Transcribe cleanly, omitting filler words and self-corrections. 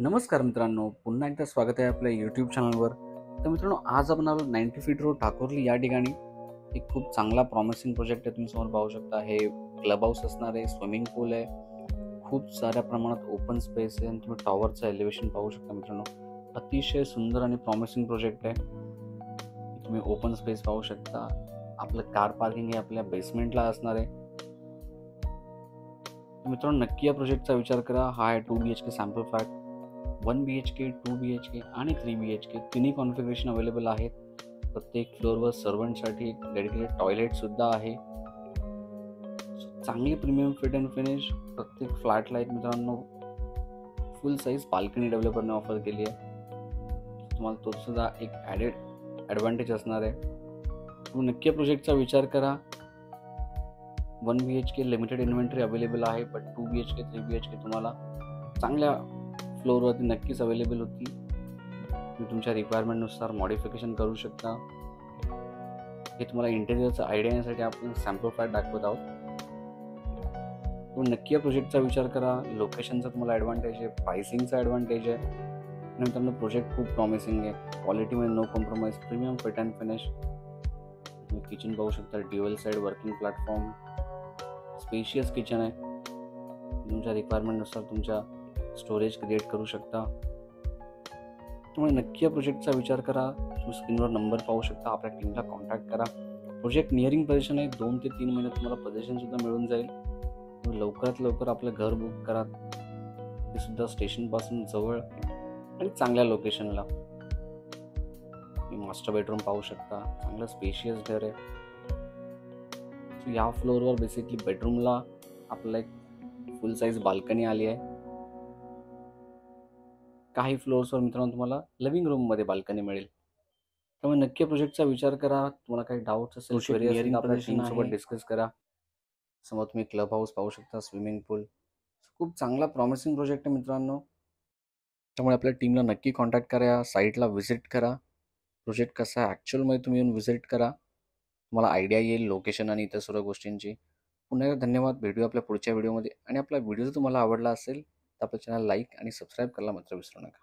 नमस्कार मित्रांनो, पुन्हा एकदा स्वागत आहे आपल्या यूट्यूब चॅनलवर. तर मित्रांनो, आज आपण आलो 90 फीट रोड टाकोर्ली या ठिकाणी. एक खूप चांगला प्रॉमिसिंग प्रोजेक्ट आहे. तुम्ही समोर पाहू शकता. हे क्लब हाऊस असणार आहे, स्विमिंग पूल आहे, खूप साऱ्या प्रमाणात ओपन स्पेस आहे आणि तुम्ही टॉवरचं एलिव्हेशन पाहू शकता. मित्रांनो, अतिशय सुंदर आणि प्रॉमिसिंग प्रोजेक्ट आहे. तुम्ही ओपन स्पेस पाहू शकता. आपलं कार पार्किंग हे आपल्या बेसमेंटला असणार आहे. मित्रांनो, नक्की या प्रोजेक्टचा विचार करा. हा आहे 2 BHK sample flat. 1 BHK, 2 BHK आणि 3 BHK तिन्ही कॉन्फिगरेशन अवेलेबल आहेत. प्रत्येक फ्लोअरवर सर्वंटसाठी एक डेडिकेटेड टॉयलेट सुद्धा आहे. चांगली प्रीमियम फिट अँड फिनिश प्रत्येक फ्लॅटला एक. मित्रांनो, फुल साईज बाल्कनी डेव्हलपरने ऑफर केली आहे. तुम्हाला तो सुद्धा एक ॲडेड ॲडव्हान्टेज असणार आहे. तुम्ही नक्की या प्रोजेक्टचा विचार करा. 1 BHK लिमिटेड इन्व्हेंटरी अवेलेबल आहे, बट 2 BHK 3 BHK तुम्हाला चांगल्या फ्लोअरवरती नक्कीच अवेलेबल होती. तुम्ही तुमच्या रिक्वायरमेंटनुसार मॉडिफिकेशन करू शकता. हे तुम्हाला इंटेरियरचा आयडिया येण्यासाठी आपण सॅम्पल फ्लॅट दाखवत आहोत. तुम्ही नक्की या प्रोजेक्टचा विचार करा. लोकेशनचा तुम्हाला ॲडव्हान्टेज आहे, प्राइसिंगचा ॲडव्हान्टेज आहे. नंतर प्रोजेक्ट खूप प्रॉमिसिंग आहे. क्वालिटीमध्ये no compromise, premium fit and finish. तुम्ही किचन पाहू शकता. Dual side working platform, spacious kitchen आहे. तुमच्या रिक्वायरमेंटनुसार तुमच्या स्टोरेज क्रिएट करू शकता. तुम्ही नक्की या प्रोजेक्टचा विचार करा. तुम्ही स्क्रीनवर नंबर पाहू शकता. आपल्या टीमला कॉन्टॅक्ट करा. प्रोजेक्ट नियरिंग पोझिशन आहे. 2 ते 3 महिन्यात तुम्हाला पोझिशन सुद्धा मिळून जाईल. तुम्ही लवकरात लवकर आपलं घर बुक करा. ते सुद्धा स्टेशनपासून जवळ आणि चांगल्या लोकेशनला. तुम्ही मास्टर बेडरूम पाहू शकता. चांगलं स्पेशियस घर आहे. या फ्लोअरवर बेसिकली बेडरूमला आपल्याला एक फुल साईज बाल्कनी आली आहे. काही फ्लोअर्सवर मित्रांनो तुम्हाला लिव्हिंग रूममध्ये बाल्कनी मिळेल. त्यामुळे नक्की प्रोजेक्टचा विचार करा. तुम्हाला काही डाऊट्स असेल, क्वेरी असेल, आपल्या टीमसोबत डिस्कस करा. समोर तुम्ही क्लब हाऊस पाहू शकता, स्विमिंग पूल. खूप चांगला प्रॉमिसिंग प्रोजेक्ट आहे मित्रांनो. त्यामुळे आपल्या टीमला नक्की कॉन्टॅक्ट करा. साईटला व्हिजिट करा. प्रोजेक्ट कसा आहे ॲक्च्युअलमध्ये तुम्ही येऊन व्हिजिट करा. तुम्हाला आयडिया येईल लोकेशन आणि इतर सर्व गोष्टींची. पुन्हा एकदा धन्यवाद. भेटूया आपल्या पुढच्या व्हिडिओमध्ये. आणि आपला व्हिडिओ जर तुम्हाला आवडला असेल तर आपल्या चॅनल लाईक आणि सबस्क्राईब करायला मात्र विसरू नका.